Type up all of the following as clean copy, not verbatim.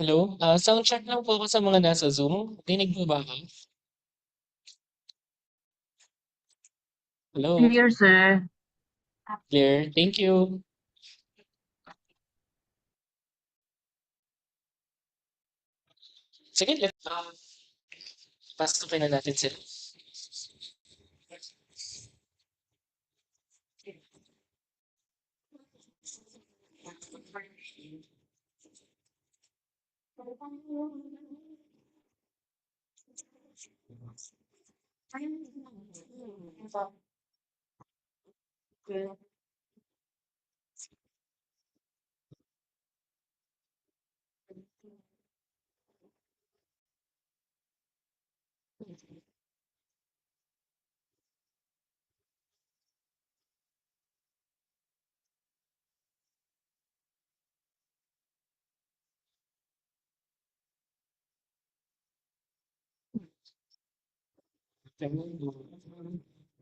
Hello? Sound check lang po ako sa mga nasa Zoom. Dinig mo ba ako? Hello? Clear, sir. Clear? Thank you. Sige, pasukin na natin sila.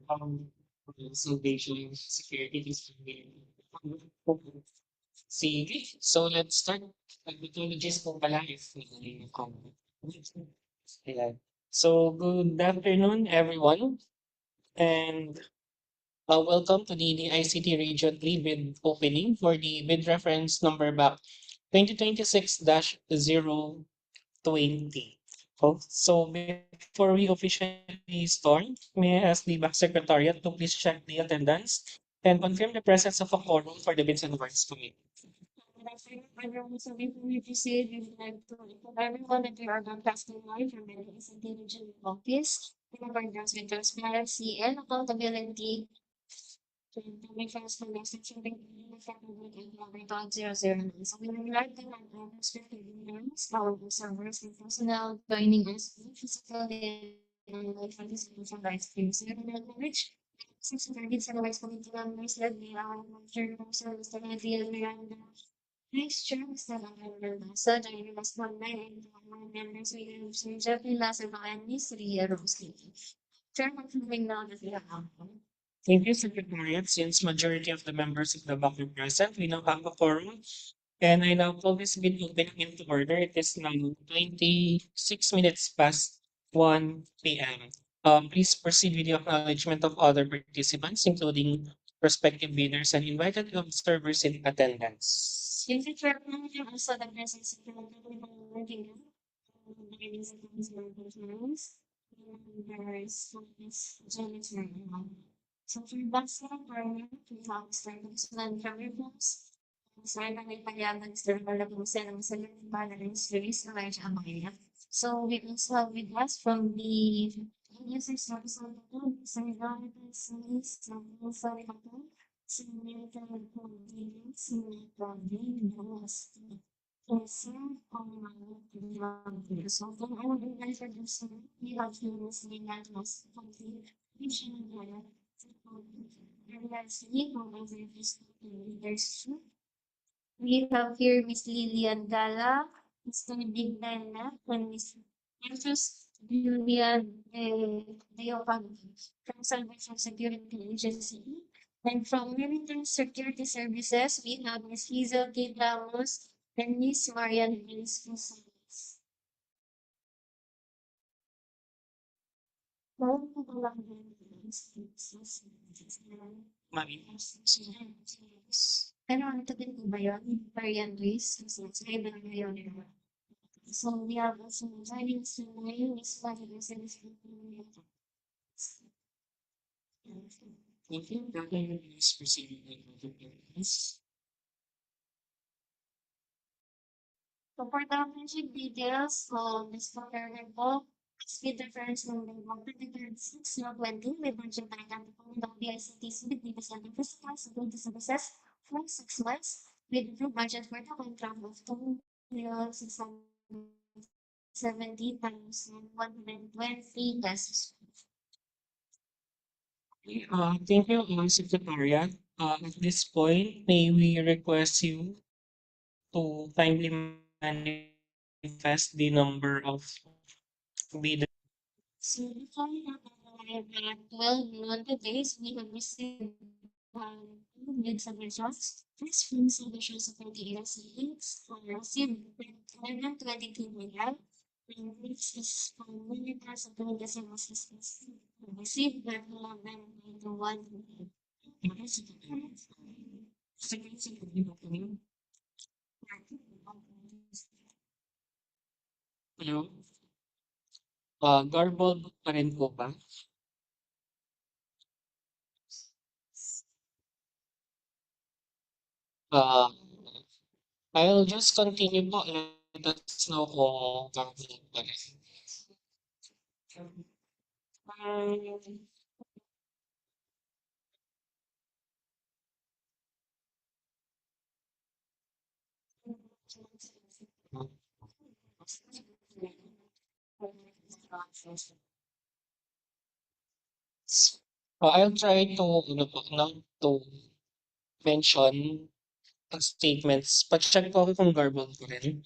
Um, Salvation Security is sige, so let's start. Technologies po pala if Ayan. So, good afternoon, everyone, and welcome to the DICT Region 3 bid opening for the bid reference number BAC 2026-020. So, before we officially start, may I ask the BAC Secretariat to please check the attendance and confirm the presence of a quorum for the Bids and Awards Committee. Good afternoon, everyone. So before we proceed, we would like to inform everyone that we are broadcasting live from the DICT Region office in accordance with transparency and accountability to the first from the section of 009. So we would like to have our respective leaders, our observers, and personnel joining us physically and online participation by stream. So we would acknowledge section targets and vice committee members led by our manager, Mr. Nadia Miranda. Next chair, Mr. Mendoza, joining us online and our members, we have Sir Jeffrey Lazaro and Ms. Ria Rossi. Chair, confirming now that we have. Thank you, Secretariat. Since majority of the members of the BAC are present, we now have a quorum. And I now call this meeting opening into order. It is now 26 minutes past 1 p.m. Please proceed with the acknowledgement of other participants, including prospective bidders and invited observers in attendance. Thank you, Chair. Also, the presence of the living room. Ladies and gentlemen, there is janitor. So for bus requirement, we have students and reforms. So I may payagan sa mga ng salaries release na lang siya mamaya. So we also have with us from the user service of the group, so we have the service, so we have the so we have the convenience, so we have the yes, so from our introduction, we have here Miss Lina Mas complete vision of leadership. We have here Miss Lilian Gala, Mr. Big Dana, and Miss Marcus Julian Deopan from Salvation Security Agency. And from Military Security Services, we have Miss Hazel K. Ramos and Miss Marian Vince Gonzalez. Pero ano to din po ba yun? Marian Luis? Kasi sa iba na yun. So we have also joining us tonight, Miss Marian Gonzalez. Thank you. Please proceed with the business. So for the friendship details, this Secretariat po, speed reference number 123-020 with budget identified of the ICT Subic data center physical security services for 6 months with approved budget for the contract of 2,670,120 pesos. Thank you, Secretariat. At this point, may we request you to kindly manifest the number of bidders. So before we have 12 noon today, we have received With submissions. First from submissions of the agencies received 1122 million. And next is from Military Supplemental Assistance received by 11.1 million. Hello? Garbled pa rin po ba? Uh, I'll just continue po. Let us know kung garbled pa rin. I'll try to, ano po, not to mention ang statements. Pa-check po ako kung garbled pa rin.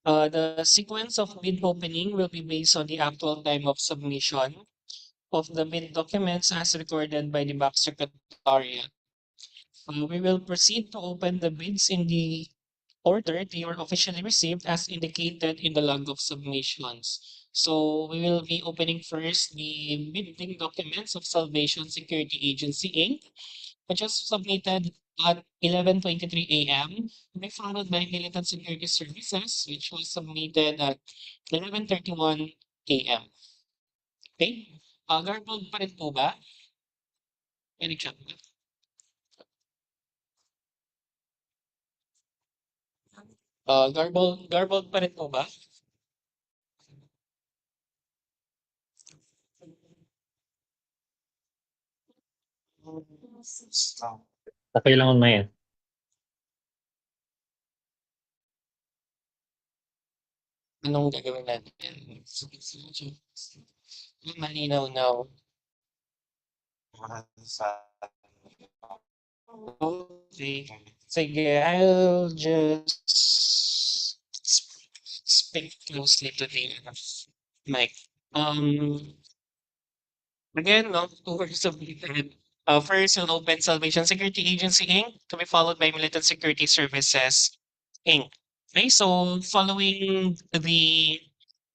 The sequence of bid opening will be based on the actual time of submission of the bid documents as recorded by the BAC Secretariat. We will proceed to open the bids in the order they were officially received as indicated in the log of submissions. So we will be opening first the bidding documents of Salvation Security Agency Inc., which was submitted at 11:23 a.m. to be followed by Militant Security Services, which was submitted at 11:31 a.m. Okay? Garbled pa rin po ba? Any check? Garbled pa rin po ba? Okay lang on my end. Anong gagawin natin? Malinaw now. Okay. Sige, I'll just speak closely to the mic. Again, no, two words of submitted. First, we'll open Salvation Security Agency Inc. to be followed by Militant Security Services Inc. Okay, so following the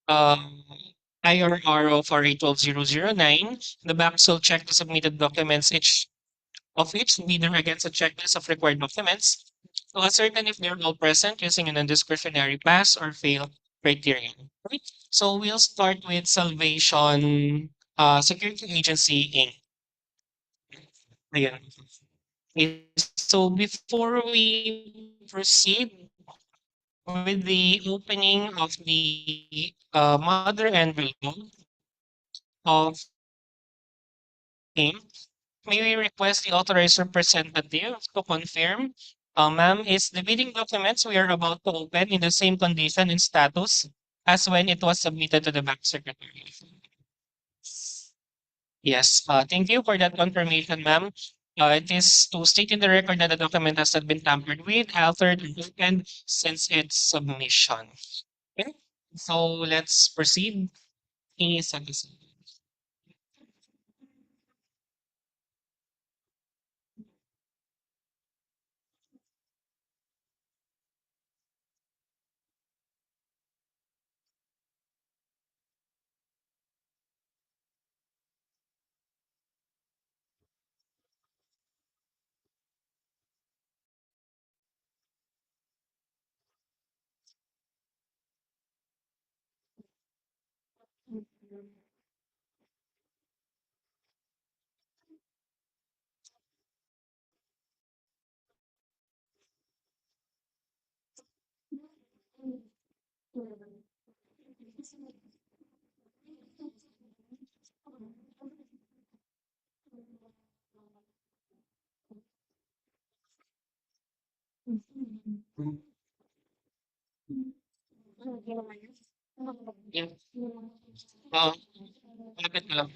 um, IRR of RA 12009, the banks will check the submitted documents each bidder against a checklist of required documents to ascertain if they're all present using a non-discretionary pass or fail criterion. Right? So we'll start with Salvation Security Agency Inc. Ayan. Okay, so before we proceed with the opening of the mother envelope of him, may we request the authorized representative to confirm, ma'am, is the bidding documents we are about to open in the same condition and status as when it was submitted to the BAC Secretary? Yes, thank you for that confirmation, ma'am. It is to state in the record that the document has not been tampered with, altered, or broken since its submission. Okay, so let's proceed. Is yeah. Uh, Lapit na lang.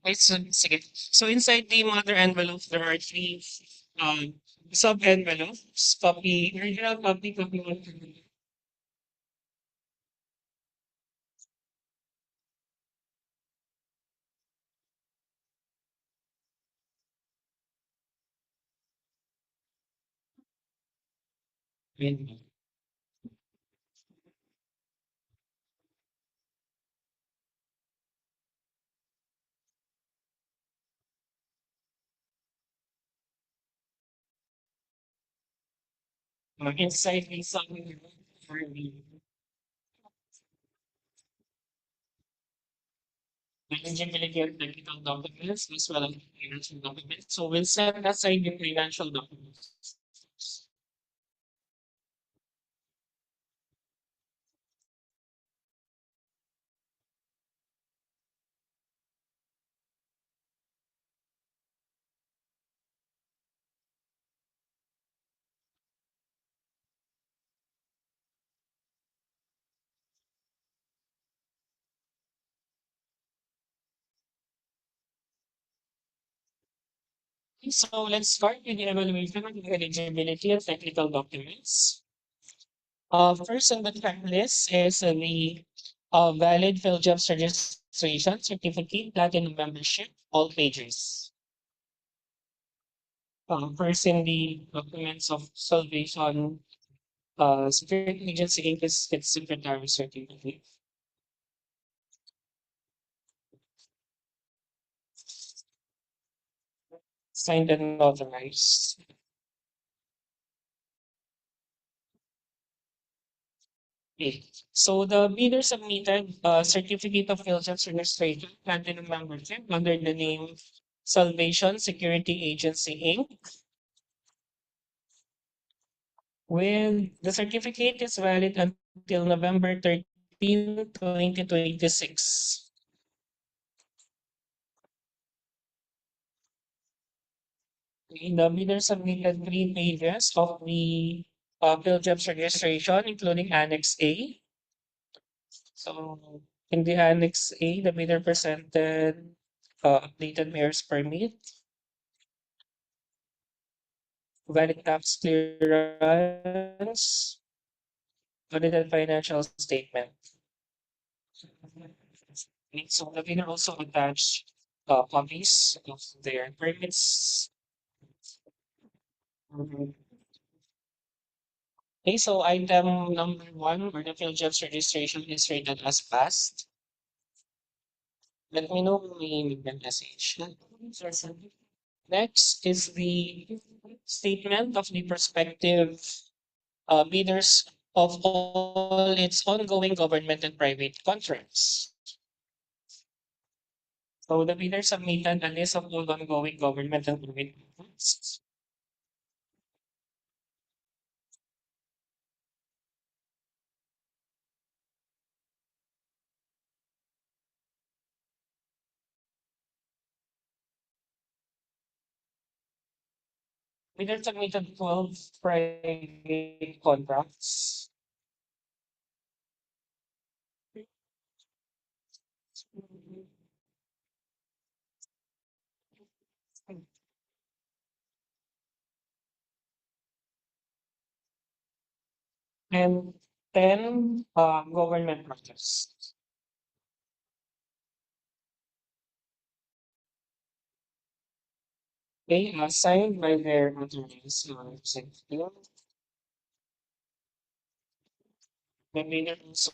Okay, so, sige. So inside the mother envelope, there are three um, sub envelopes: copy, original copy, copy one. And inside the summary for the eligibility of technical documents as well as financial documents. So we'll set aside the financial documents. So let's start with the evaluation of the eligibility of technical documents. First on the checklist is the valid PhilJobs registration certificate, platinum membership, all pages. First in the documents of salvation, security agency Inc. is its secretary certificate. Signed and authorized. Okay. So the bidder submitted a certificate of PhilJobs registration, platinum membership under the name Salvation Security Agency Inc. With the certificate is valid until November 13, 2026. The bidder submitted 3 pages of the PhilJobs registration, including Annex A. So in the Annex A, the bidder presented updated mayor's permit, valid tax clearance, audited financial statement. So the bidder also attached copies of their permits. Mhm. Okay, so item number 1, where the PhilJobs registration is rated as passed. Let me know when we make the message. Next is the statement of the prospective bidders of all its ongoing government and private contracts. So the bidder submitted a list of all ongoing government and private contracts. Bidder submitted 12 private contracts. And 10 government projects. Okay, signed by their attorneys. The bidder also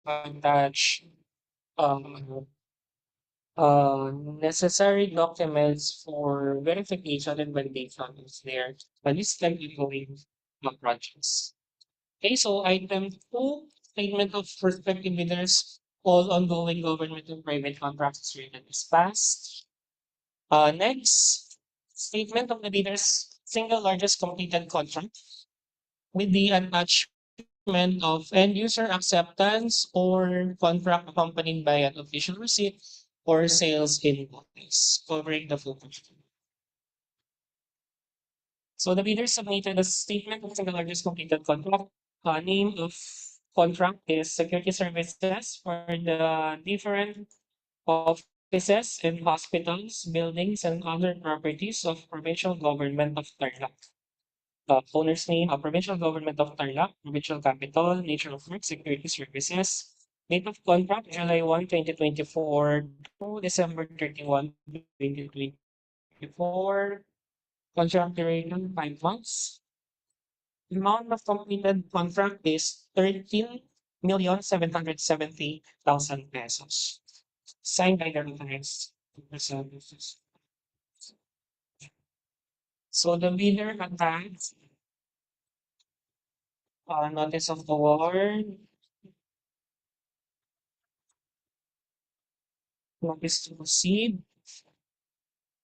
attach um, necessary documents for verification and validation of their listed ongoing projects. Okay, so item 2, statement of prospective bidders, all ongoing government and private contracts rated is passed. Next, statement of the bidder's single largest completed contract with the attachment of end user acceptance or contract accompanied by an official receipt or sales invoice covering the full contract. So the bidder submitted a statement of single largest completed contract. Name of contract is security services for the different offices and hospitals, buildings, and other properties of provincial government of Tarlac. Owner's name, provincial government of Tarlac, provincial capital, nature of work, security services. Date of contract, July 1, 2024 to December 31, 2024. Contract duration, 5 months. Amount of completed contract is 13,770,000 pesos. Signed by the authorized representatives. So the bidder attached notice of award, notice to proceed,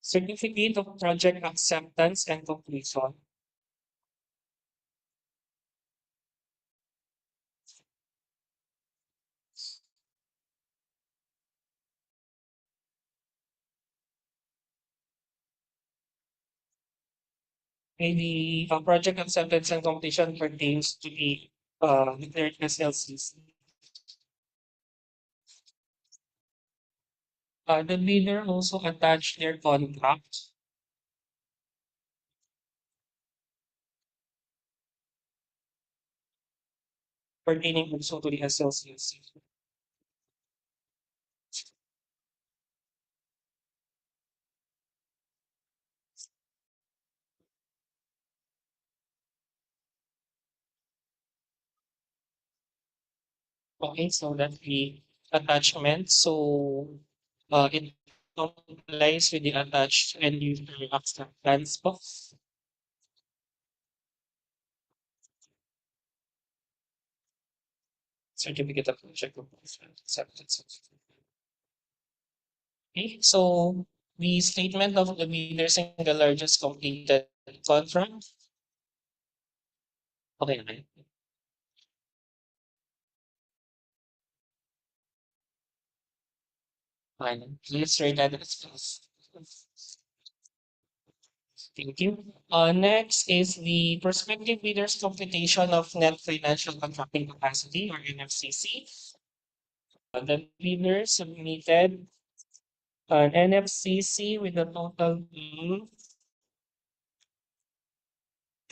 certificate of project acceptance and completion. Okay, the project acceptance and completion pertains to the declared SLCs. The bidder also attached their contract pertaining also to the SLCs. Okay, so that's the attachment. So it complies with the attached end user acceptance box. Certificate of project acceptance. Okay, so the statement of the bidder single largest completed contract. Okay, okay. Fine. Please read that as thank you. Next is the prospective bidder's computation of net financial contracting capacity or NFCC. The bidder submitted an NFCC with a total of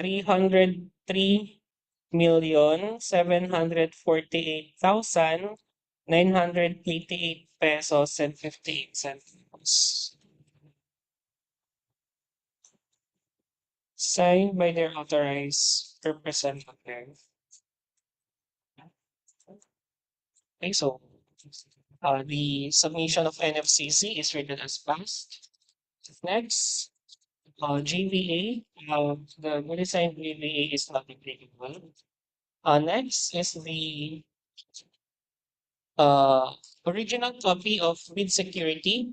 303,748,988 pesos and 58 cents. Signed by their authorized representative. Okay, so the submission of NFCC is rated as passed. Next, GVA, the modified GVA is not applicable. Next is the uh, original copy of bid security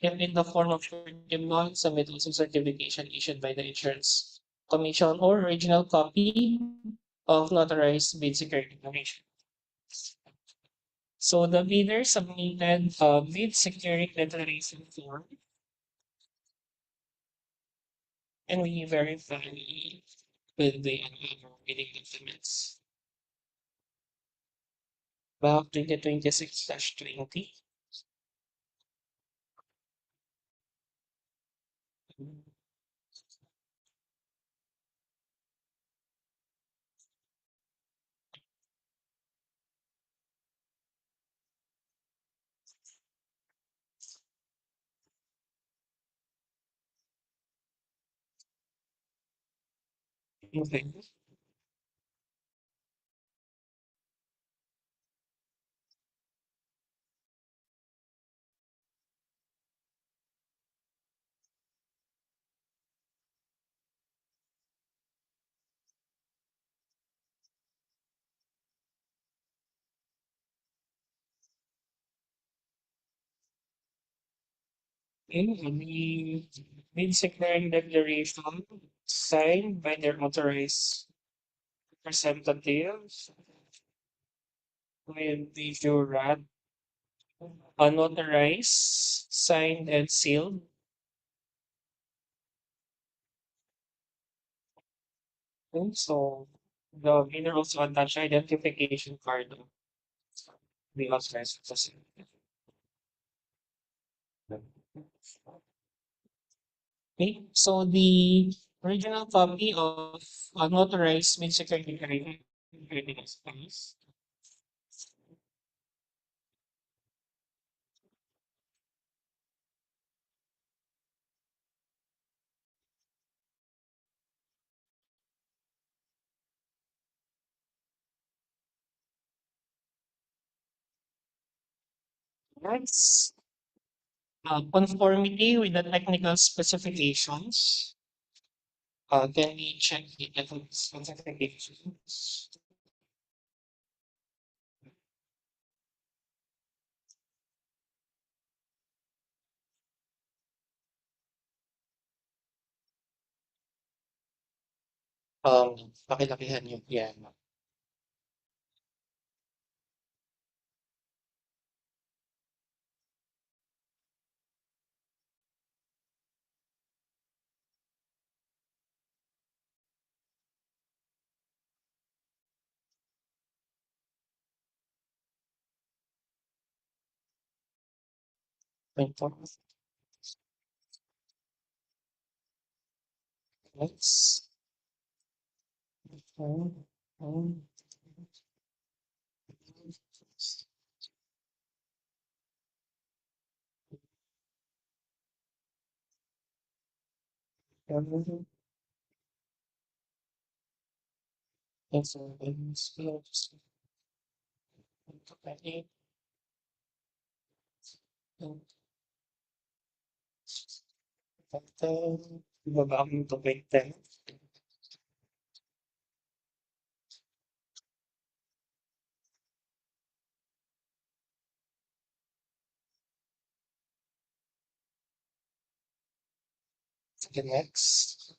kept in the form of short-term bonds and with also certification issued by the insurance commission or original copy of notarized bid security declaration. So the bidder submitted a bid security declaration form and we verify with the bidding documents. BAC 2026-020. Okay. In the bid securing declaration signed by their authorized representatives with the jurat unauthorized, signed and sealed. And so the bidder also attached identification card of the authorized representative. Okay, so the original copy of unauthorized bid security declaration is passed. Next, conformity with the technical specifications. Can we check the technical specifications? Pakilakihan yung piano. Next. Ibaba mo yung tubig tayo. Sige, next.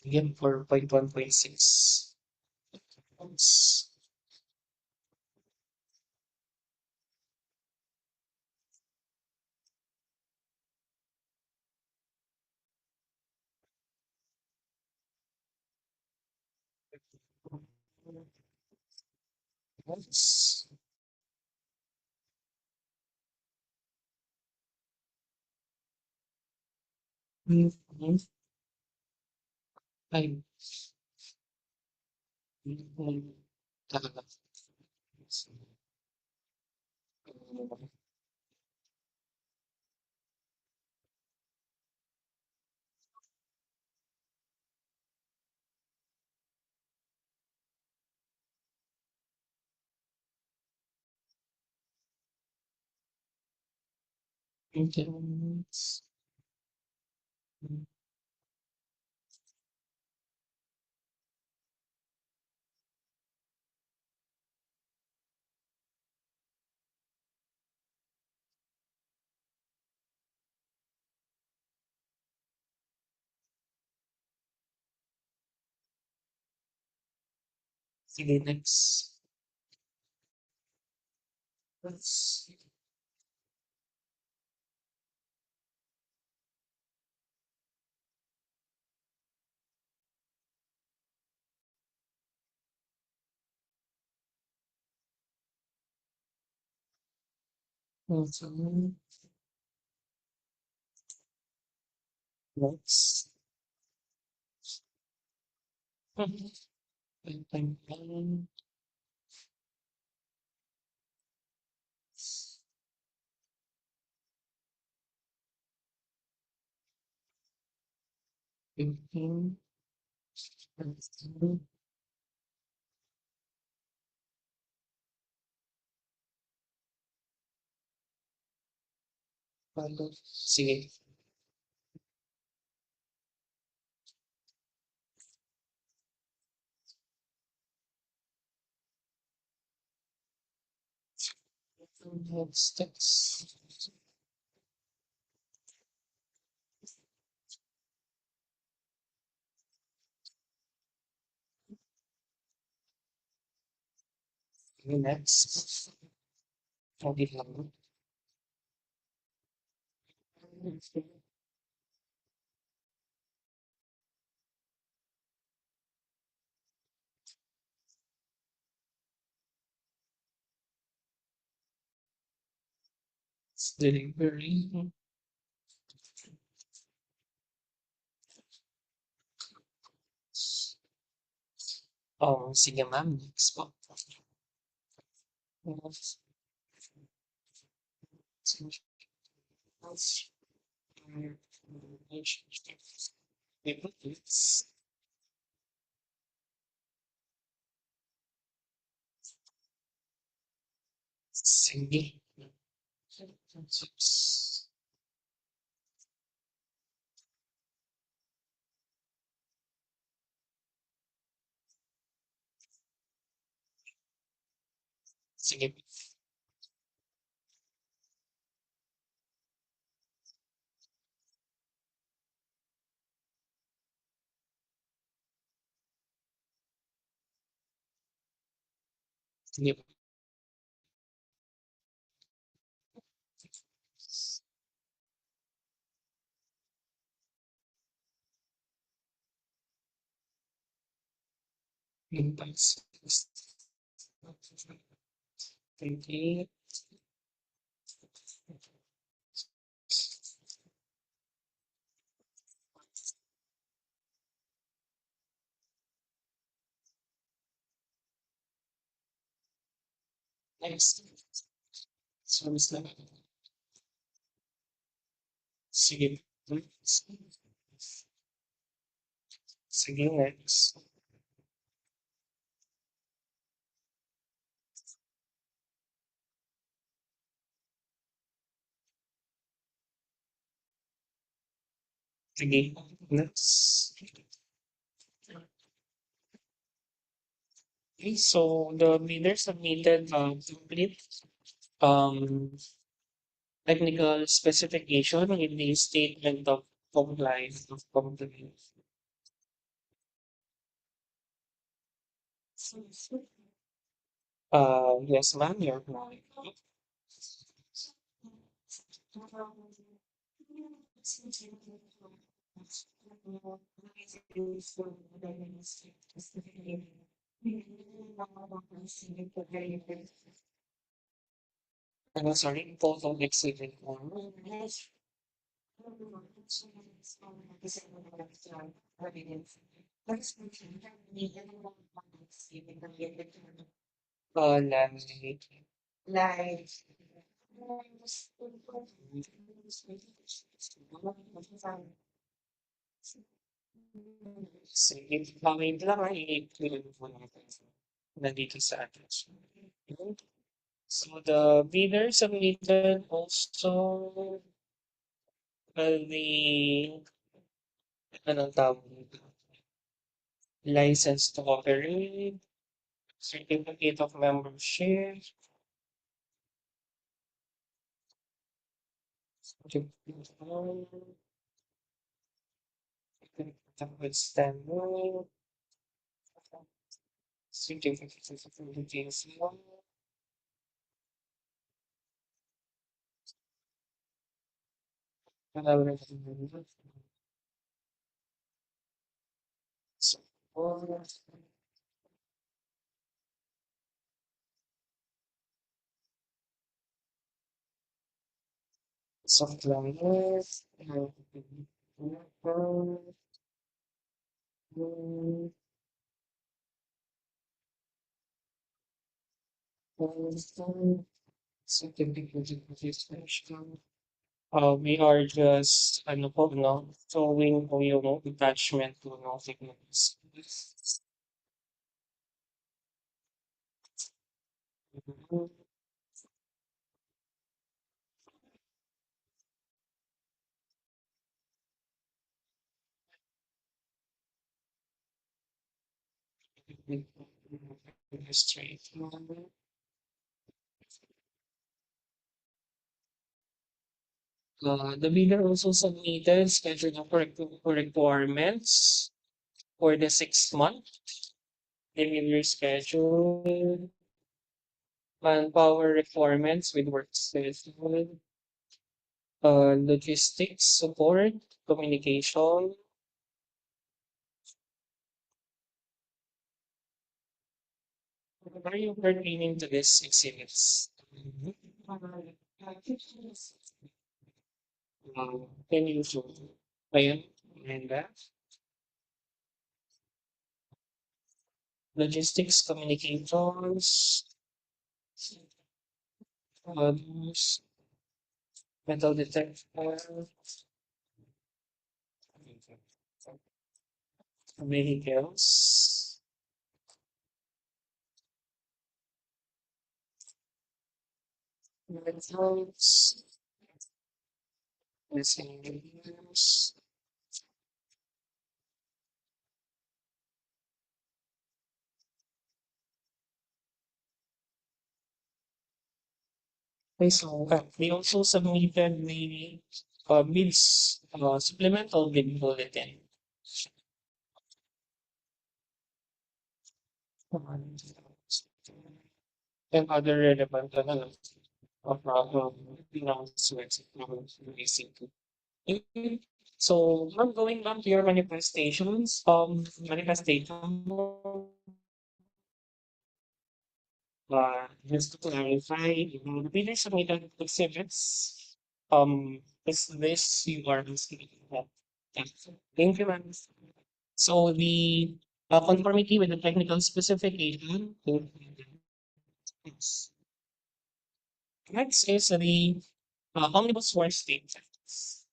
Again, 4.1.6. Next. Ay. Talaga. Maintenance. Sige, next. Let's next. Sige. Next. Next. Okay lang. Delivery. Sige ma'am, next po. Sige. Sige. Sige. Impulse. Okay. Next. Service level. Sige. Sige, next. Sige, next. Okay, so the bidder submitted complete um technical specification in the statement of compliance of compliance. Yes, ma'am, you're right. I'm sorry, total exceeded one. Like, sige, wait lang ay i-clear po natin. Nandito sa atin. So the bidder submitted also the anong tawag dito? License to operate, certificate of membership, with standard, certificate of details. Software, certificate of registration. We are just, ano po, no, showing po yung attachment to no signals. Straight. The bidder also submitted schedule of requirements for the 6 month delivery schedule, manpower requirements with work schedule, logistics support, communication. What are you pertaining to this exhibits? Can you show? Ayan, and that. Logistics, communications, others, metal detector, vehicles, metals, miscellaneous. Okay, so we also submitted the bids, supplemental bid bulletin. And other relevant announcements from ACT. So now going back to your manifestations, manifestation, just to clarify, the bidder submitted exhibits. Is this you are asking about? Yeah. Thank you, ma'am. So the conformity with the technical specification. Next is the omnibus work statements.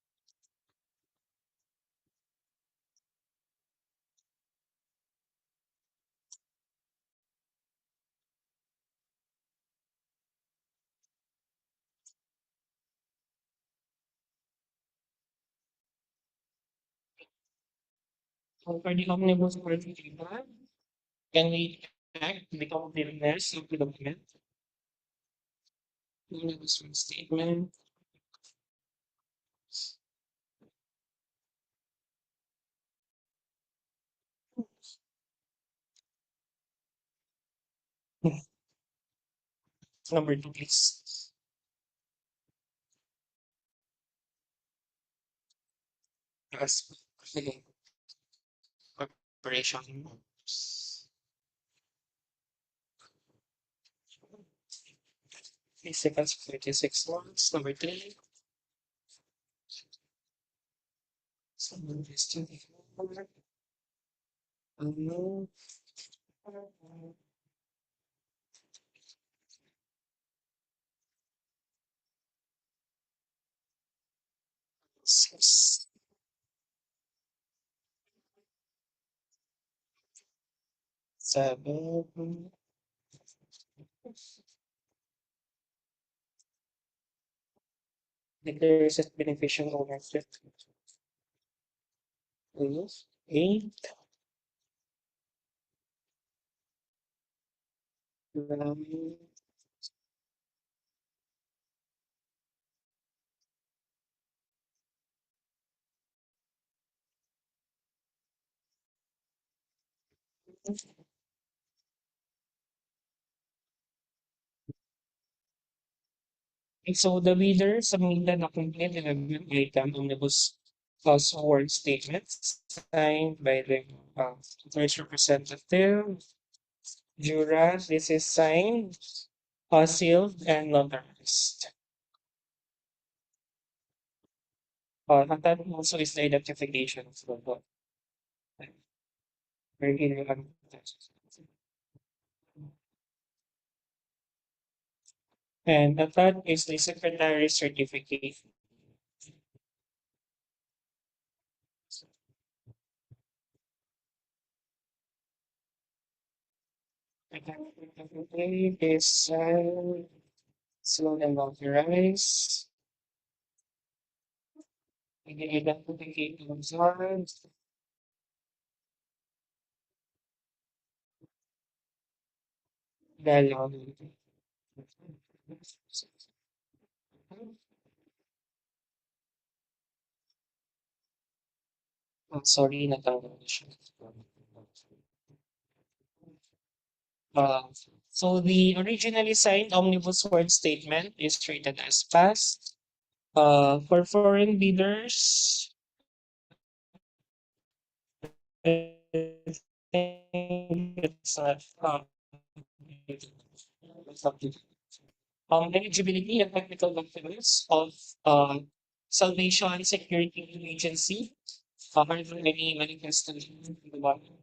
So for the omnibus work statement, can we check the completeness of the document? Omnibus work statement. Number two, please. Yes. Okay. Corporation. 3 seconds, 36 months. Number three. So, this to the no. Six, seven, declares as beneficial ownership. Eight, nine, okay, so the bidder submitted a complete 11-item omnibus award statements signed by the first representative, Jura. This is signed, sealed, and notarized. And that also is the identification of the vote. And that is the secretary certificate. It is sealed and authorized. The identification of the sorry, natanggal na siya. Uh, so the originally signed omnibus word statement is rated as passed. For foreign bidders, I think it's not. Eligibility and technical documents of Salvation Security Agency. Are there any manifestation in the bottom?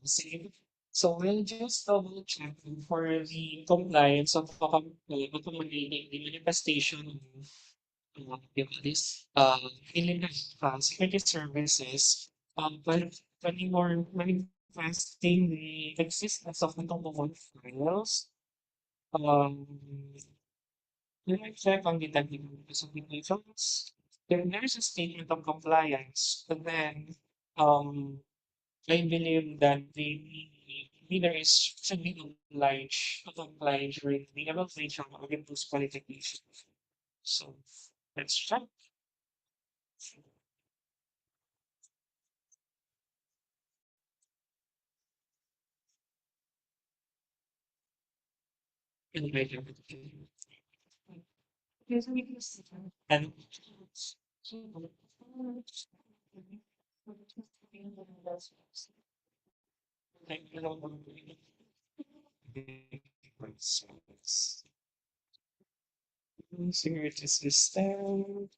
Sige. So we'll just double check for the compliance of accommodating the manifestation of this security services when you are manifesting the existence of the document files. Um, let me check on the technical specifications. If there is a statement of compliance, then um I believe that the leader is should be obliged to comply during the evaluation of those qualifications. So let's check. And security system.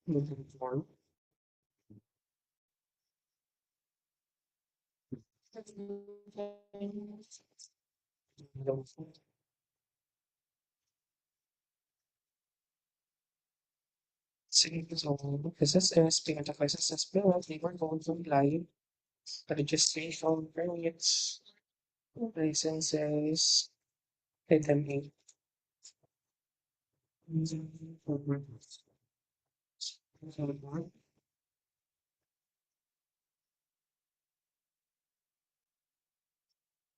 Moving forward. Sige, so SSS, payment of SSS bill, labor code compliant, registration, permits, licenses, item 8.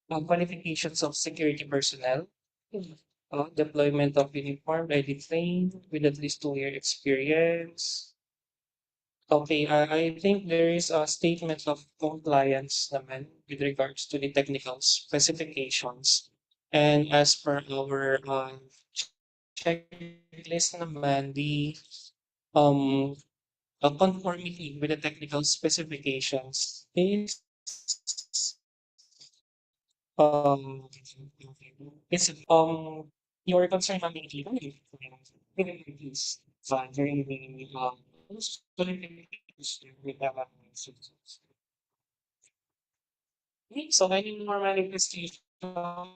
Qualifications of security personnel, deployment of uniformed ID plane with at least 2-year experience. Okay, I think there is a statement of compliance naman with regards to the technical specifications. And as per our checklist naman, the um conformity with the technical specifications is um is your concern on the is during the qualifications with the so any more manifestation of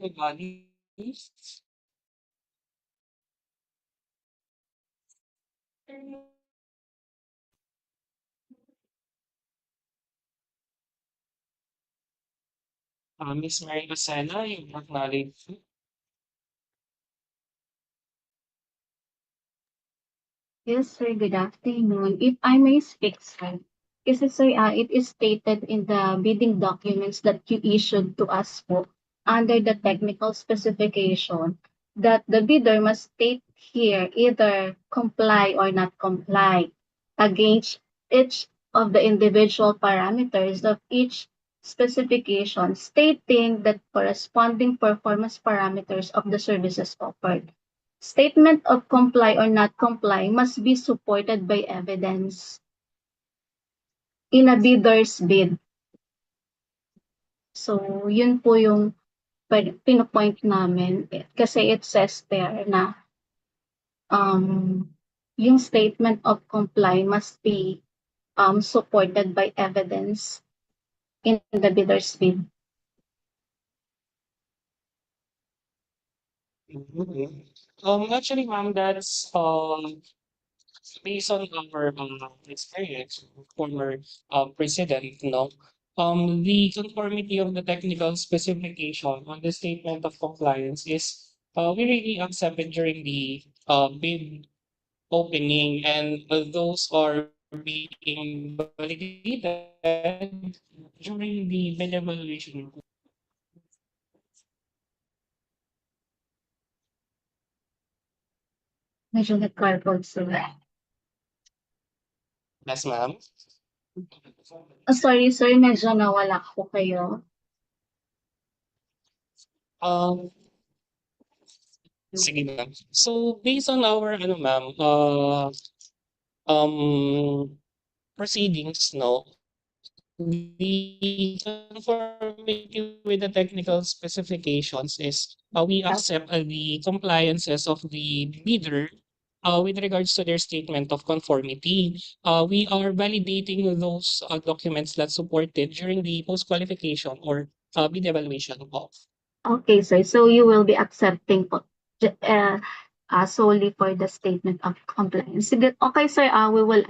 the body. Miss Mary Lucena, you acknowledge. Yes, sir. Good afternoon. If I may speak, sir, kasi sir, it is stated in the bidding documents that you issued to us po under the technical specification that the bidder must state here either comply or not comply against each of the individual parameters of each specification, stating that corresponding performance parameters of the services offered. Statement of comply or not comply must be supported by evidence in a bidder's bid. So, yun po yung pinopoint namin kasi it says there na um, yung statement of compliance must be supported by evidence in the bidder's bid. Mhm. Actually, ma'am, that's based on our experience, former president, no. The conformity of the technical specification on the statement of compliance is we really accept it during the bid opening, and those are being validated during the bid evaluation. Medyo nag-garbled sila. Yes, ma'am. Sorry sir, medyo nawala ko kayo. Um, Sige ma'am. So based on our ano ma'am, um proceedings, no, the conformity with the technical specifications is we accept the compliances of the bidder with regards to their statement of conformity. We are validating those documents that supported during the post qualification or bid evaluation of. Okay, sir. So you will be accepting po solely for the statement of compliance. Sige, okay, sir. We will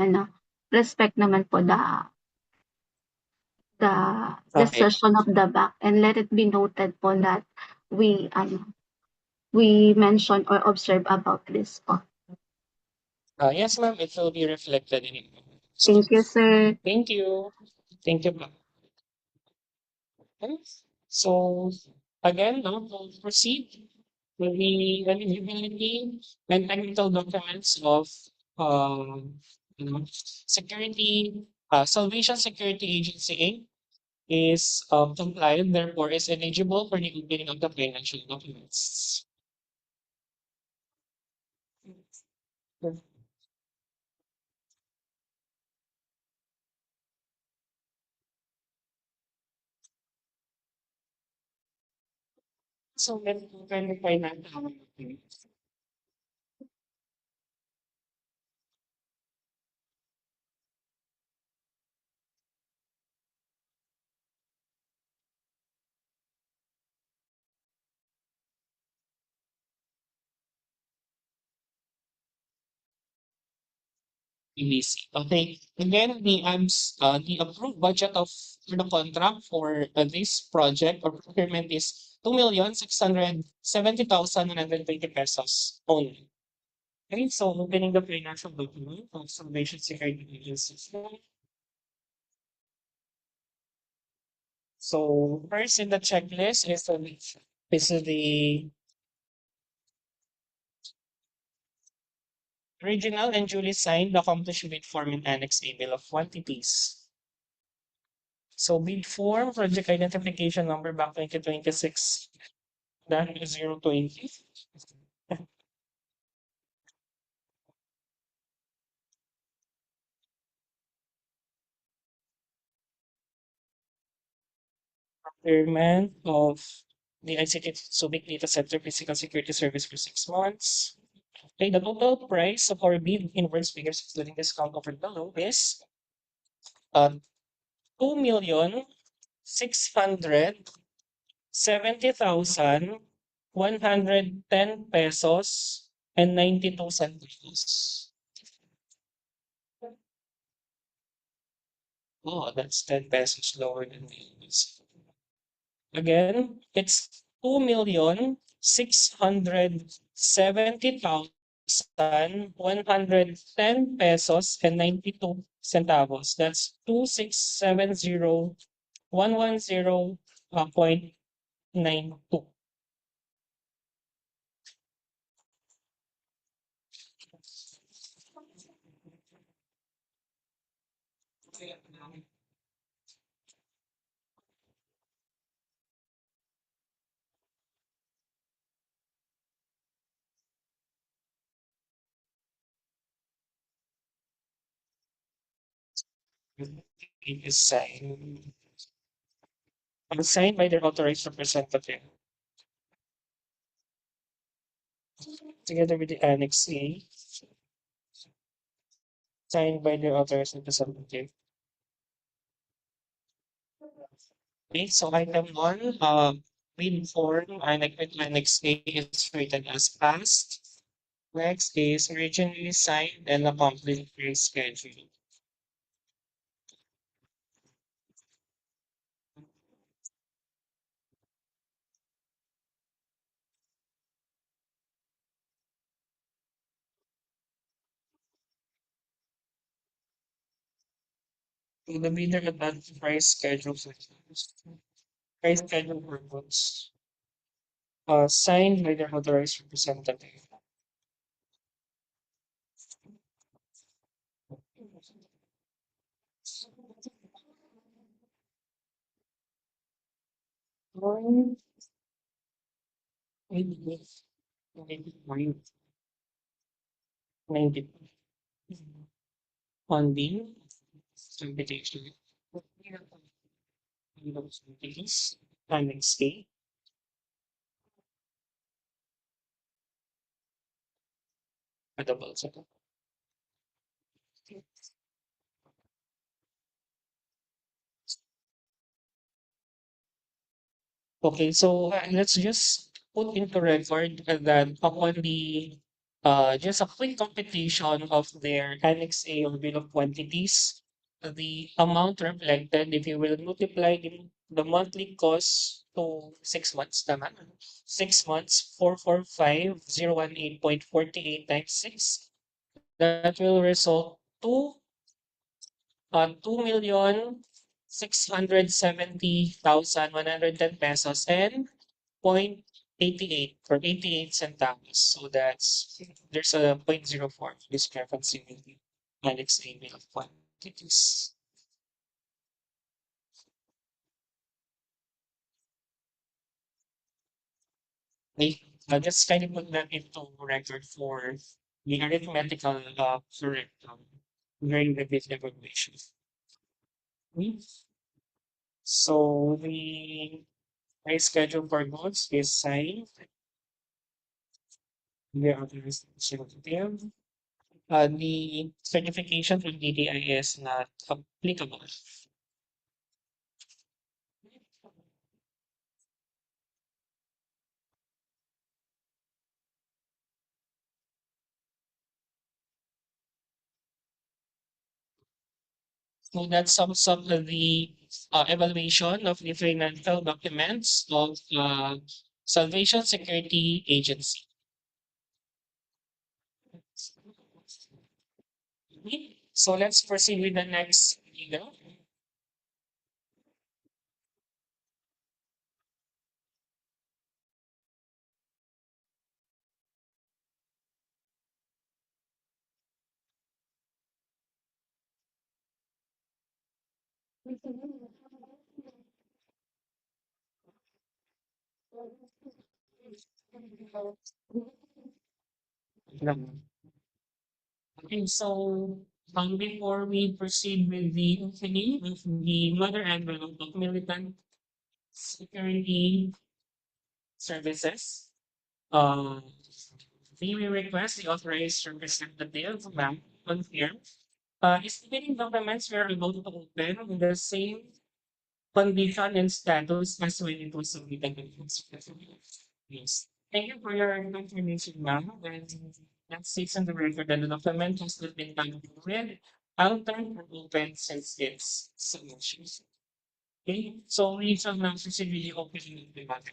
respect naman po the Okay. decision of the BAC, and let it be noted po that we we mention or observe about this po. Yes, ma'am, it will be reflected in it. Thank you, sir. Thank you. Thank you, ma'am. Okay. So again, now we'll proceed with the eligibility and technical documents of security Salvation Security Agency Inc. is compliant, therefore is eligible for the opening of the financial documents. So let's open the financial documents. EBC. Okay. Again, the approved budget of for the contract for this project or procurement is 2,670,120 pesos only. Okay, so opening the financial document of Salvation Security Agency. So first in the checklist is the original and duly signed accomplishment form and annex A bill of quantities. So bid form, project identification number back 2026 020. Procurement of the ICT Subic Data Center Physical Security Service for 6 months. Okay, the total price of our bid invoice figures excluding discount offered below is 2,670,110 pesos and 92 centavos. Oh, that's 10 pesos lower than the invoice. Again, it's 2,670,110 pesos and 92 centavos. That's 2,670,110.92. It is signed by their authorized representative. together with the Annex A, signed by the author's representative. Okay, so item one, bid form Annex A is written as passed. Next is originally signed and accomplished schedule. So the bidder advanced price schedule for goods, signed by their authorized representative. One, maybe, maybe, 90 funding, invitation, those Annex A, double check. Okay, so let's just put into record that upon the just a quick computation of their Annex A or bill of quantities, the amount reflected, if you will multiply the monthly cost to 6 months, tama? 6 months, 445,018.48 times 6. That will result to 2,670,110 pesos and 0.88 or 88 centavos. So there's a 0.04 discrepancy with the Alex email of quantities. Okay, I'll just kind of put that into record for the arithmetical correct during the bit evaluation. Okay. So the price schedule for goods is signed. The authorized representative. The certification from DTI is not applicable. So that sums up the evaluation of the financial documents of Salvation Security Agency. Okay, so let's proceed with the next video. Okay, so before we proceed with the opening of the mother envelope of militant security services, uh, we will request the authorized representative, ma'am, confirm. Is the bidding documents we are about to open in the same condition and status as when it was submitted in the Yes. Thank you for your confirmation, ma'am. And that states on the record that the document has not been tampered with, altered, or opened since its submission. Okay, so we shall now proceed with the opening of the matter.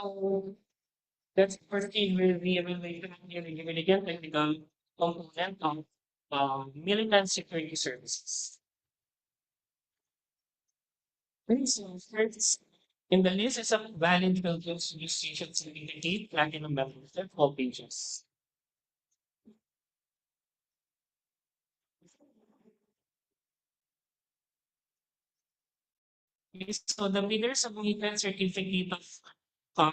So that's firstly will be evaluation of the religion technical component of militant security services. Okay, so first in the list is a valid Philippines registration certificate, platinum medal, 12 pages. Okay, so the bidder submitted certificate of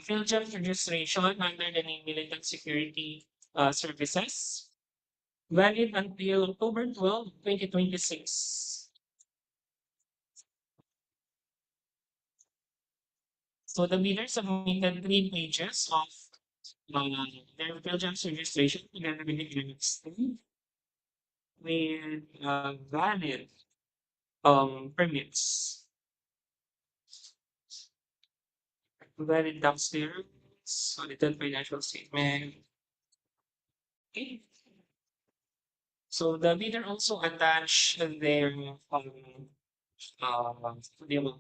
Field registration under the name Militant Security Services, valid until October 12, 2026. So the bidder submitted 3 pages of their field registration together with the NXT with valid permits, valid downstairs, audited financial statement. Okay. So the bidder also attached their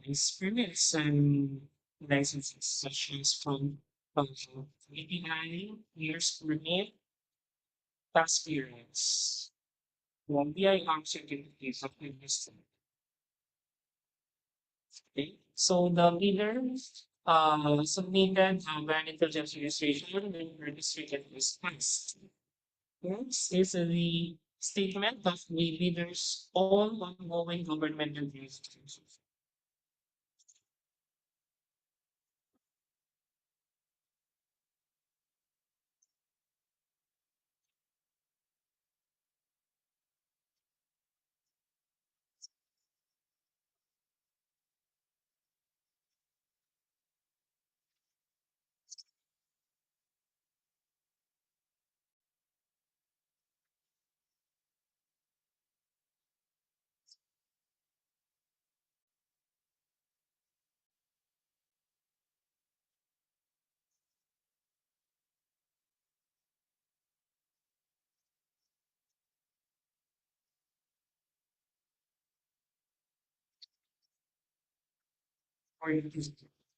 these permits and licenses such as from API, years permit, tax clearance, BIR certificates of investment. Okay, so the bidder submitted a brand intelligence registration and registration was passed. Next is the statement of the bidder's all ongoing government reviews.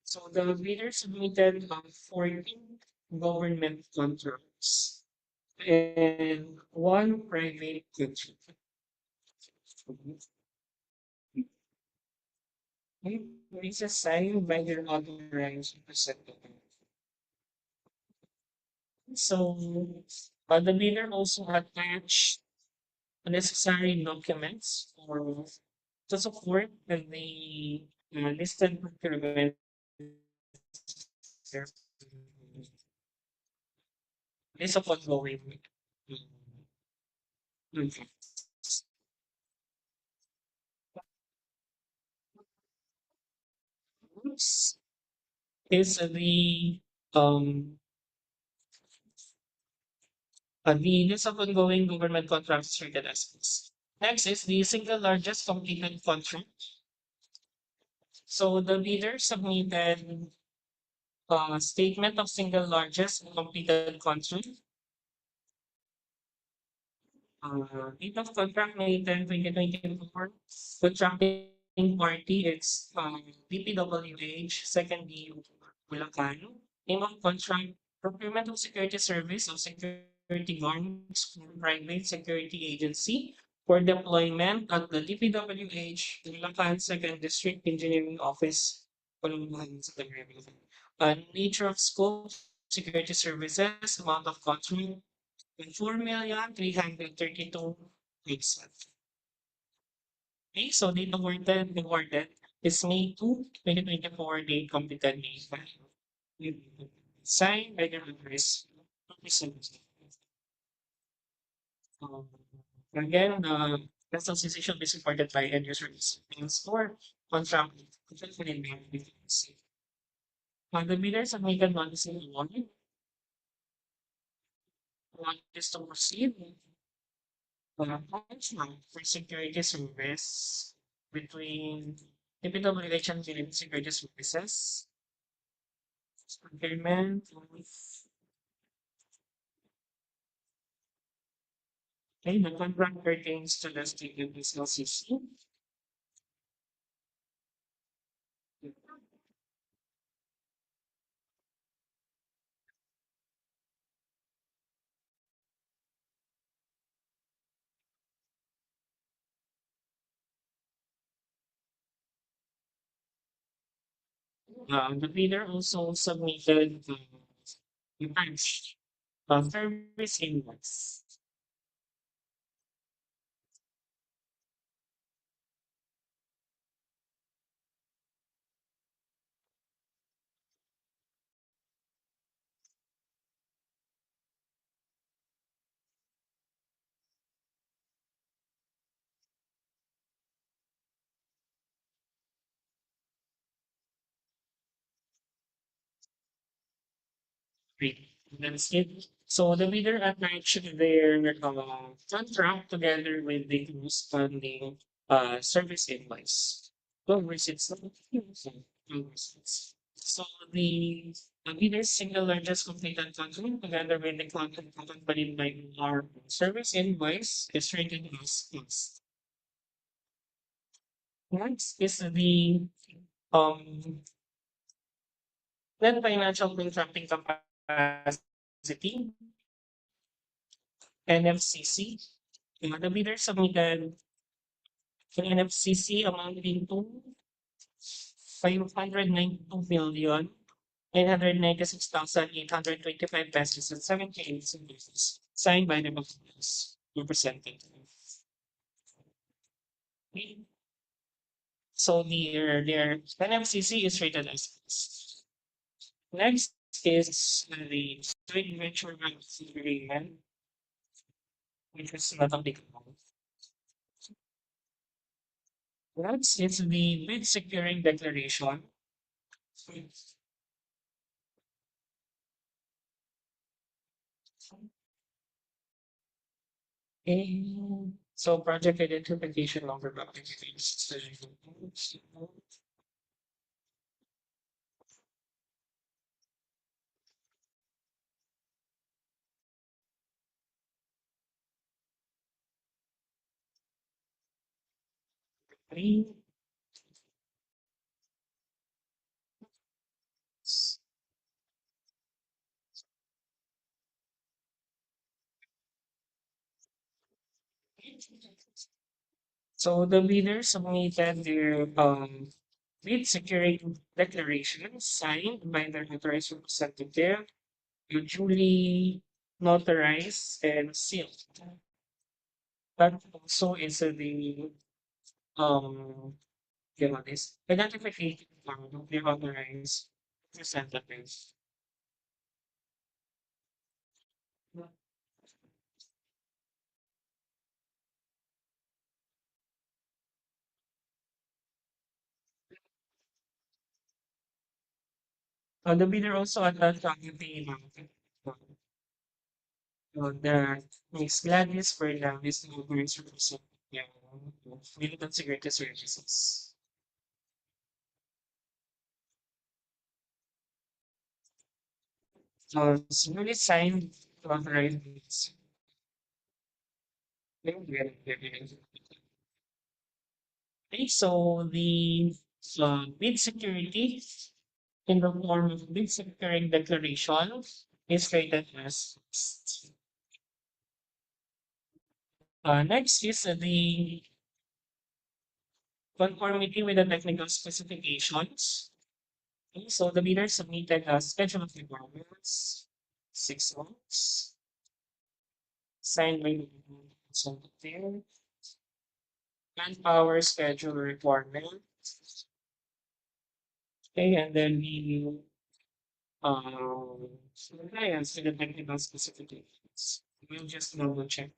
So the bidder submitted 14 government contracts and one private contract. This is signed by their authorized representative. So the bidder also attached necessary documents for to support the listed procurement list of ongoing contracts. Next is um the list of ongoing government contracts treated as this. Next is the single largest completed contract. So the bidder submitted a statement of single largest completed contract. Date of contract May 10, 2024. Contracting party it's DPWH, second DU, Bulacan. Name of contract, procurement of security service of security security guards for private security agency for deployment at the DPWH Bulacan Second District Engineering Office, Bulacan sa Taguig. Nature of scope, security services, amount of contract, and 4,332,000. Okay, so date awarded is May 2, 2024, date completed May 5. Signed by the representative. Um, Again, this association is supported by end user experience or contract fulfillment benefits. The bidders have made a noticing award. Want this to proceed. Contract for security service between DPWH and Philippine Security Services. Procurement of okay, the contract pertains to the state of this LCC. The bidder also submitted the batch service invoice. Great. That's it. So the bidder attached their contract together with the corresponding service invoice. 12 receipts. 12 receipts. So the bidder's single largest completed contract together with the contract accompanied by our service invoice is rated as plus. Next is the um net financial contracting capacity, NFCC. The bidder submitted an NFCC amounting to 592,996,825 pesos and 78 centavos, signed by the Bacolod's representative. Okay. So their NFCC is rated as plus. Next is the joint venture agreement, which is not applicable. Next is the bid securing declaration. So project identification number of applications. Three. So the bidder submitted their bid securing declaration signed by their authorized representative, duly notarized and sealed. That also is the um this identification card of the authorized representative. The bidder also attached the the Miss Gladys Fernandez who is representing Militant Security Services. It's really signed to authorize this. Okay, so the bid security in the form of bid securing declaration is rated as Next is the conformity with the technical specifications. Okay, so the bidder submitted a schedule of requirements, 6 months, signed by the consultative, manpower schedule requirement. Okay, and then we compliance with the technical specifications. We'll just double check.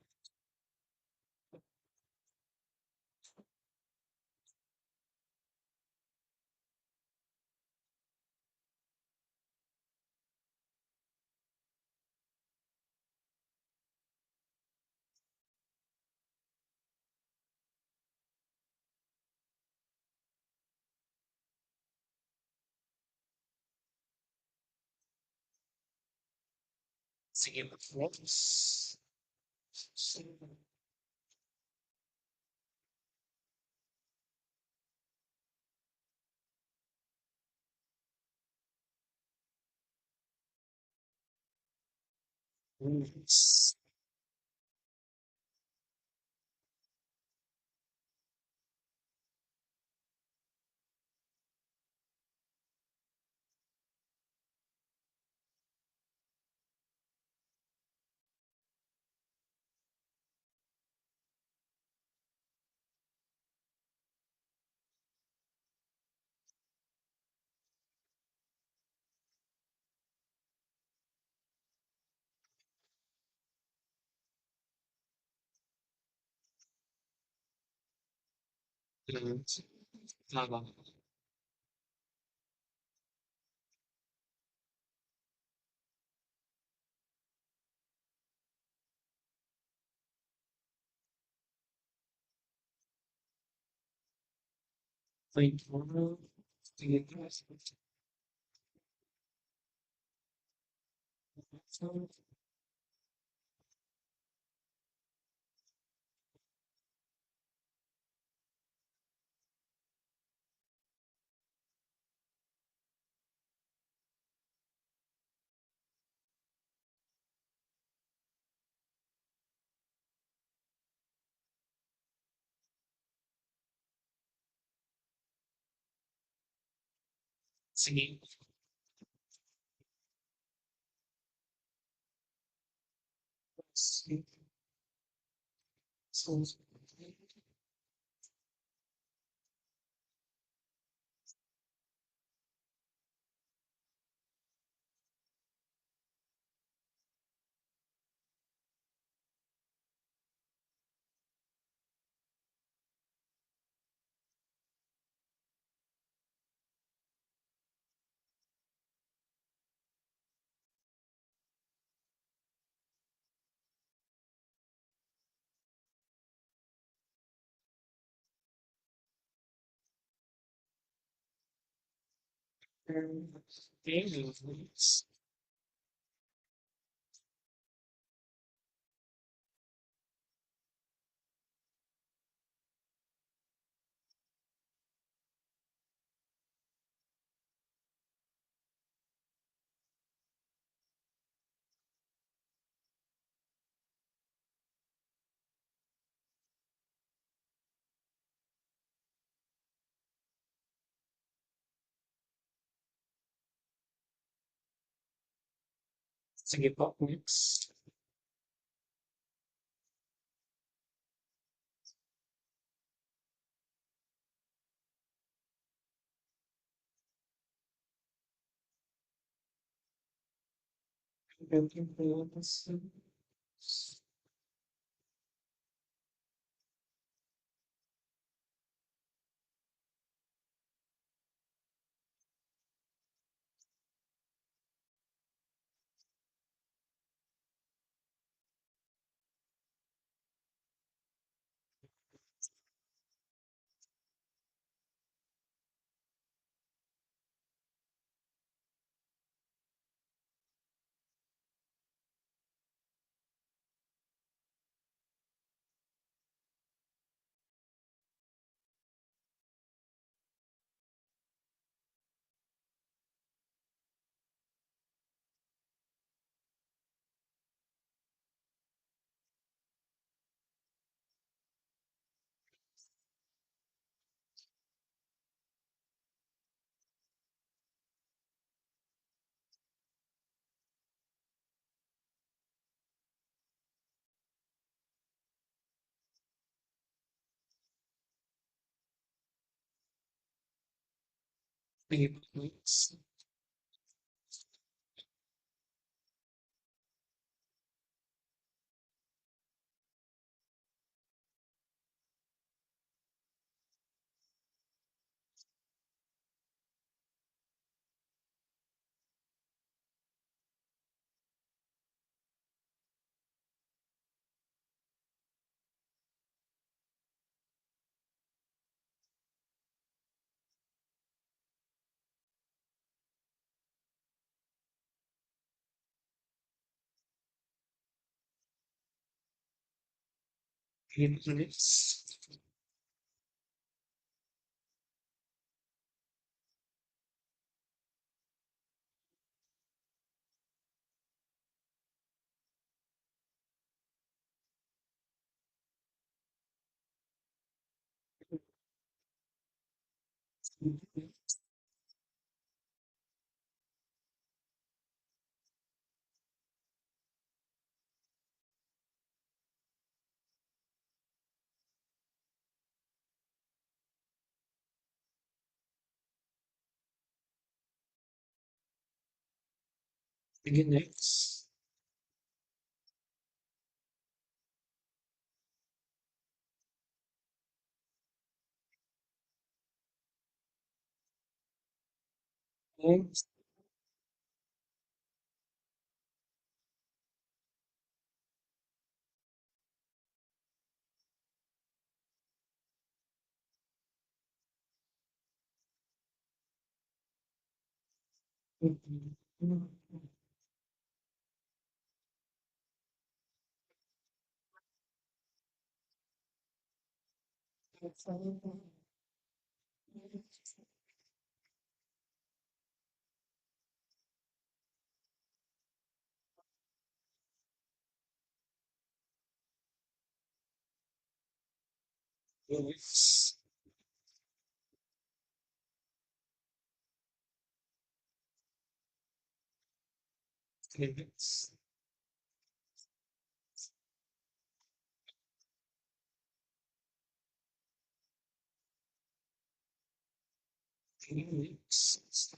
Sige, next. Next. Tama. Point one. Sige, sige. Sige. So, okay, next. Sige po, next. Favorites. Favorites. Sige, next. Next. Next. Next. Next.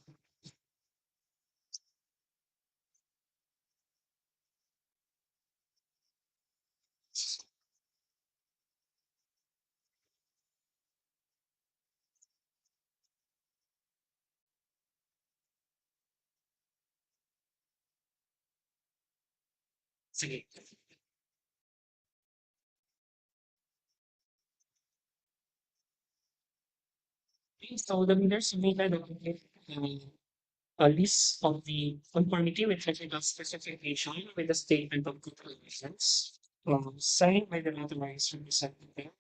Sige. Okay, so the leaders submitted a list of the conformity with technical specification with the statement of conclusions, signed by the authorized representative.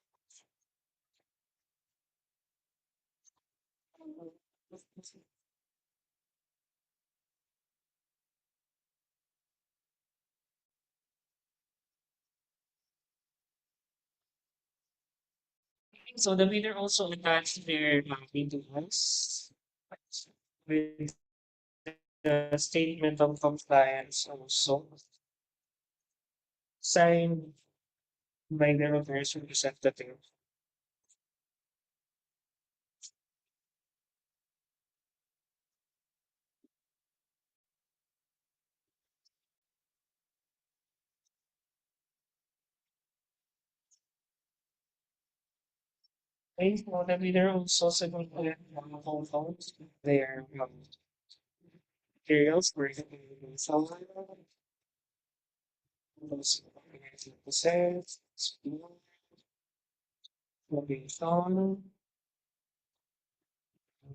So the leader also attached their documents with the statement of compliance also signed by the authorized representative. Okay, so the leader also submitted photos, their materials for the solar, percent, location,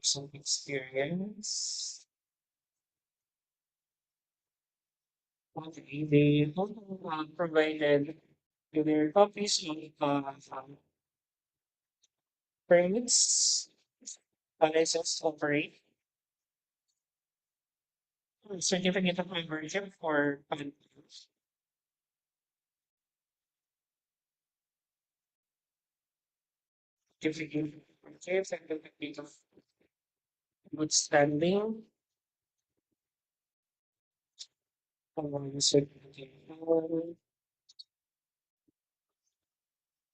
some experience. Okay, they also provided their copies of permits, a license to operate, certificate of membership for certificate of membership, certificate of good standing, certificate.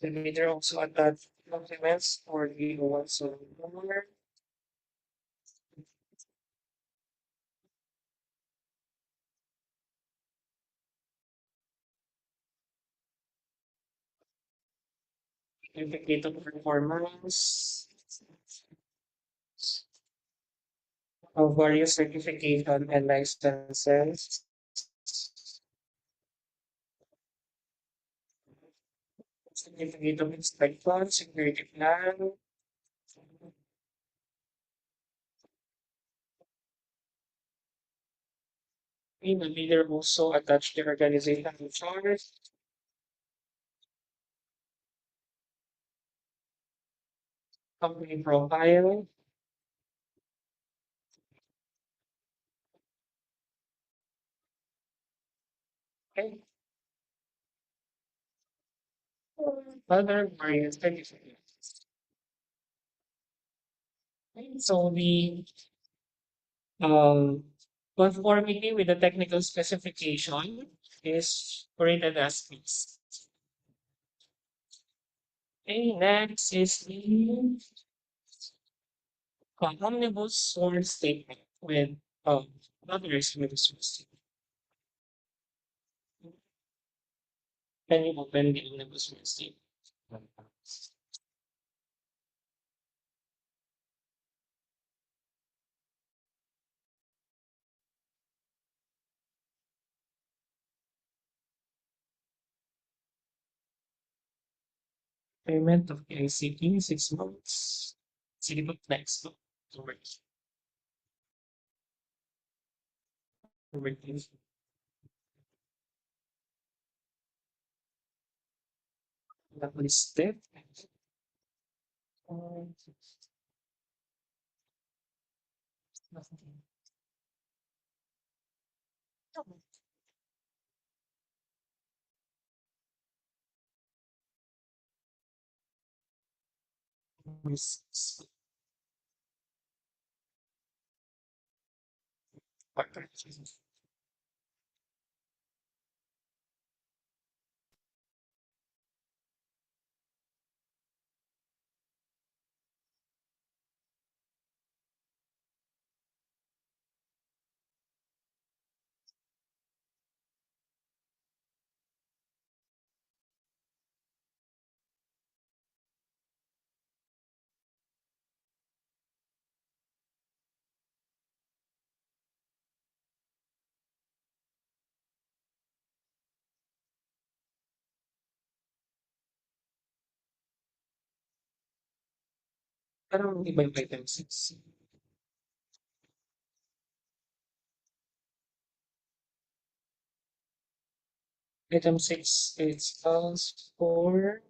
The leader also attached documents for the ones on certificate of performance of various certification and licenses, certificate of inspection, security plan, in the leader also attached the organization chart, company profile, and other various certificates. So the um, conformity with the technical specification is rated as Peace. Okay, next is the omnibus sworn statement with others with the sworn statement. Can you open the omnibus sworn statement? Payment of KCP 6 months. Sige po, next. Over. Over. That listed. Parang iba yung item 6. Item 6 is calls for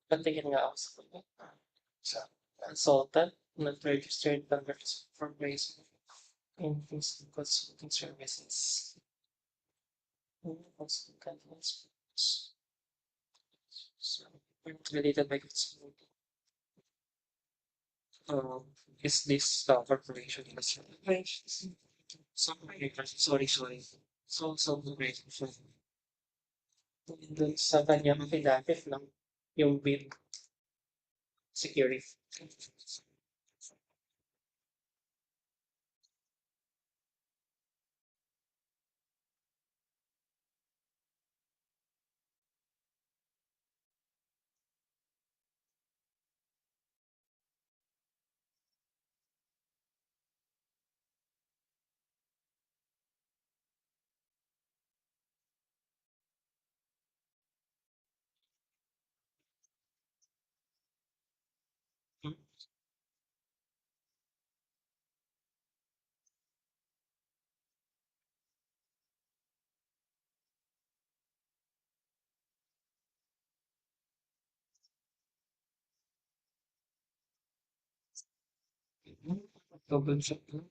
patingin nga ako sa consultant, not registered vendors for placement in consulting services. Related by consulting. Is this corporation sorry. So corporation. Doon sa kanyang affidavit lang yung bid security. Double check lang.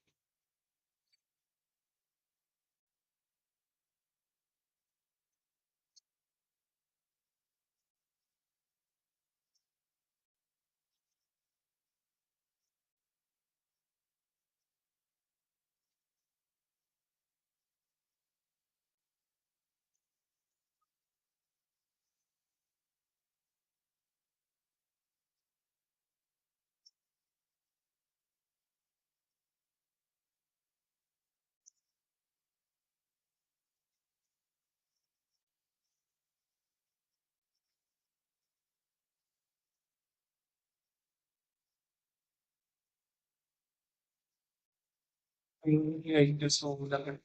I just hold that.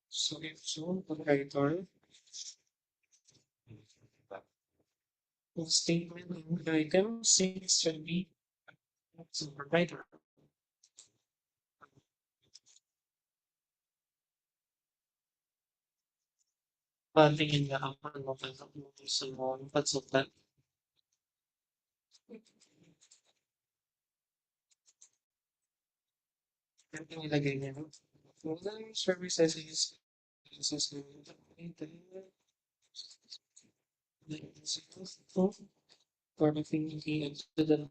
So operator statement in item 6 should be supervisor. Tingin nga ako ano pa sa mga pagsulat. Ito nilagay niya. Other services is for the thinking to the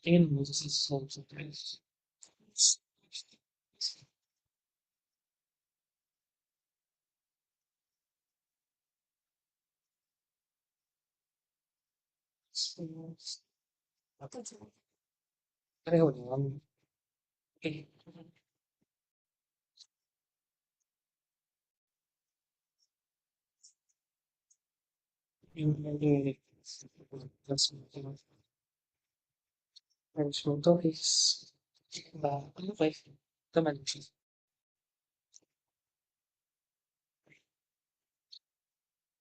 tingin mo sa surprise. Pareho lang. Okay. Yung to is ano ba? Tama lang siya.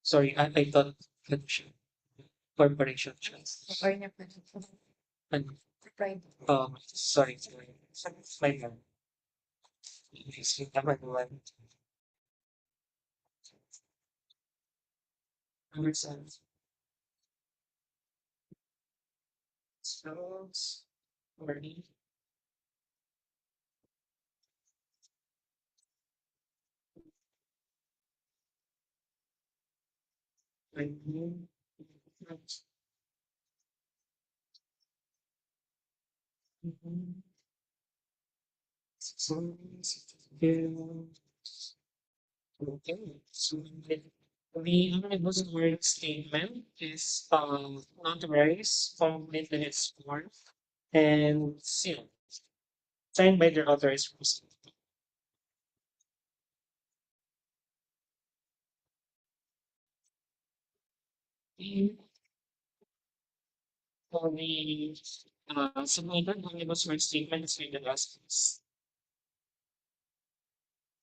Sorry, I thought ano siya. Corporation siya. Ano? Sorry. My bad. Tama naman. Understand. So, already. So, okay. So, the omnibus word statement is notarized, complete in its form, and sealed, signed by their authorized person. For the submitted omnibus word statement is read as follows.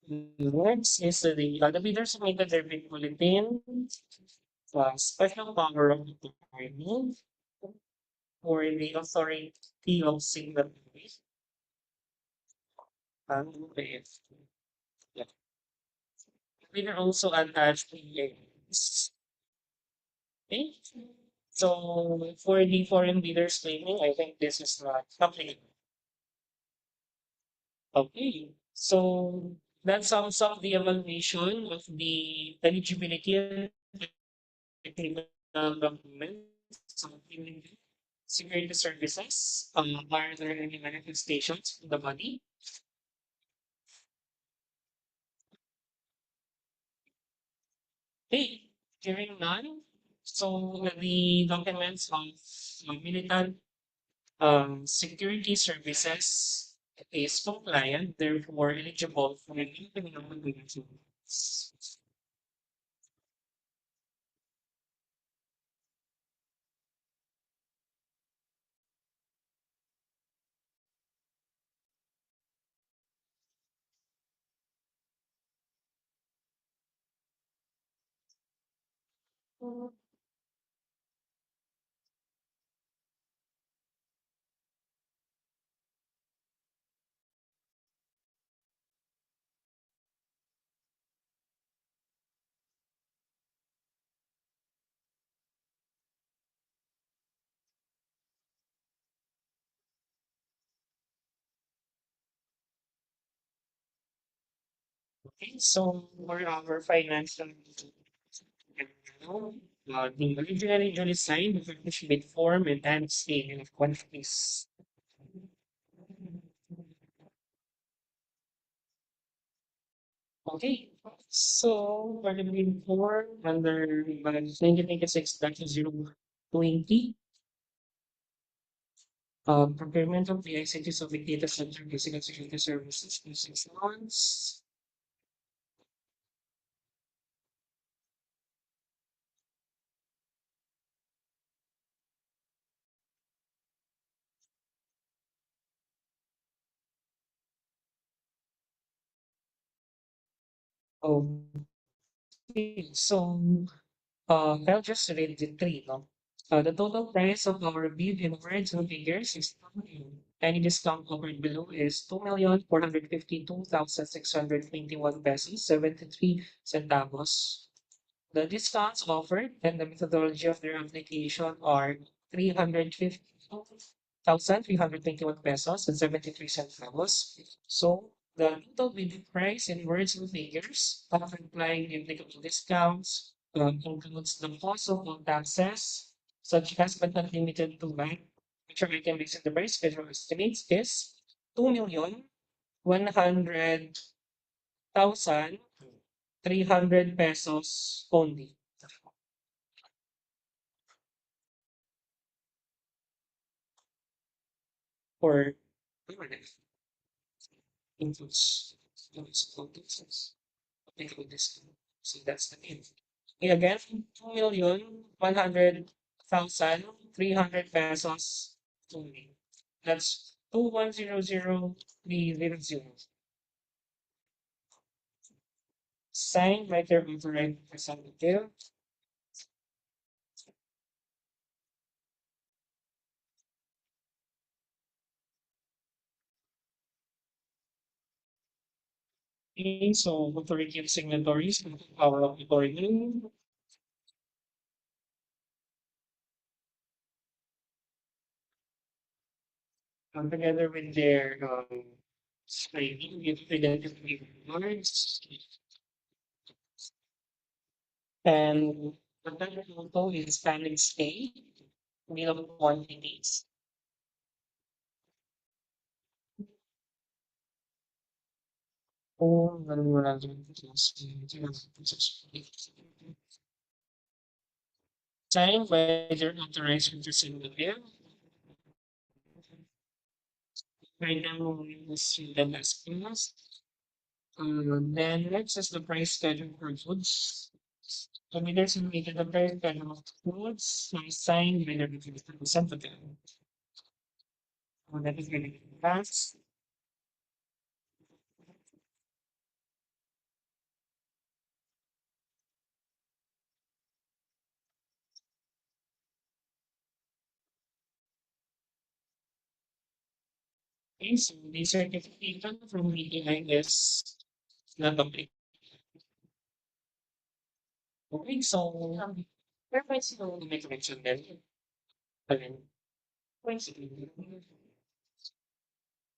Next is the bidder submitted their bid bulletin, special power of attorney for the authority of signatory. Okay. Yeah. Bidder also attached the okay. So for the foreign bidders claiming, I think this is not applicable. Okay, so that sums up the evaluation of the eligibility and technical documents. So, in security services, are there any manifestations in the body? Okay, hearing none. So the documents of militant security services is compliant, therefore eligible for the implementation. Okay, so for our financial the originally duly signed, the furnished bid form and statement of quantities. Okay, so for the bid form under 2026-020, Procurement of the ICT Subic Data Center Physical Security Services for 6 months. Okay, so I'll just read the three, no? The total price of our bid in words and figures is 2 million. Any discount covered below is 2,452,621 pesos, 73 centavos. The discounts offered and the methodology of their application are 350,321 pesos and 73 centavos. So the total bidding price in words and figures, after applying the applicable discounts, includes the cost of all taxes, such as but not limited to VAT, which are items in the price schedule estimates is 2,100,300 pesos only. For includes applicable discount. So that's the name. Again, 2,100,300 pesos only. That's 2,100,300. Signed by their authorized representative. Okay, so authority of signatories, power of authority. Together with their screening, identity words, and the third photo is family stay, bill of quantities. Oh, ganun mo lang din. Signed by their authorized representative. Right now, this then as passed. Then next is the price schedule for goods. So bidders submitted the price schedule of goods signed by their representative. So that is going to pass. Okay, so the certification from BDI is not complete. Okay, so where is the make mention then? Again,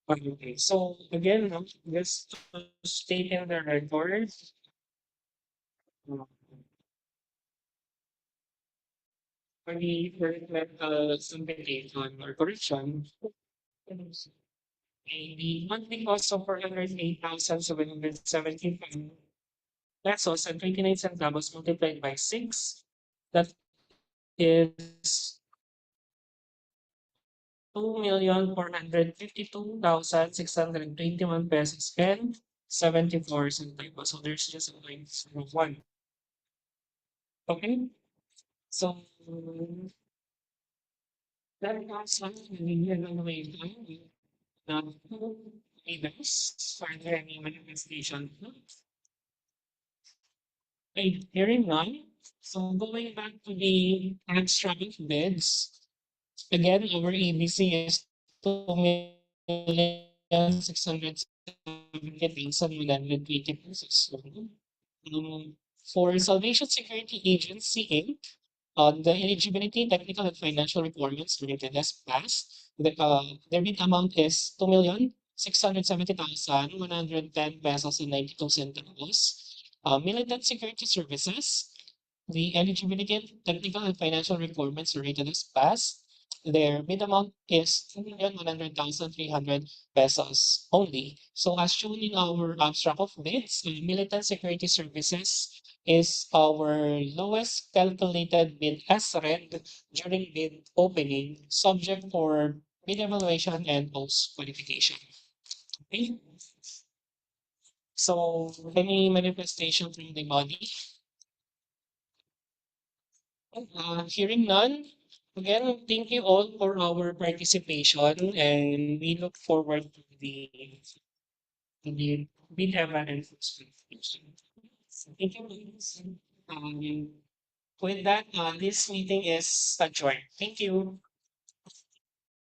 okay, so again, no, just to state in the record, uh, for simplification or correction, the monthly cost of 408,775 pesos and 29 centavos multiplied by 6, that is 2,452,621 pesos and 74 centavos. So there's just a point of one. Okay, so that comes on the evaluation of events. Are there any manifestation? Okay, hearing none. So going back to the abstract of bids, again, our ABC is 2,670,120 pesos. For Salvation Security Agency Inc., the eligibility, technical, and financial requirements related as passed. Their bid amount is 2,670,110 pesos and 92 centavos. Militant Security Services, the eligibility and technical and financial requirements rated as passed. Their bid amount is 2,100,300 pesos only. So as shown in our abstract of bids, Militant Security Services is our lowest calculated bid as read during bid opening, subject for bid evaluation, and post qualification. Okay. So, any manifestation from the body? Hearing none. Again, thank you all for our participation, and we look forward to the bid eval and post qualification. Thank you. Um, with that, this meeting is adjourned. Thank you.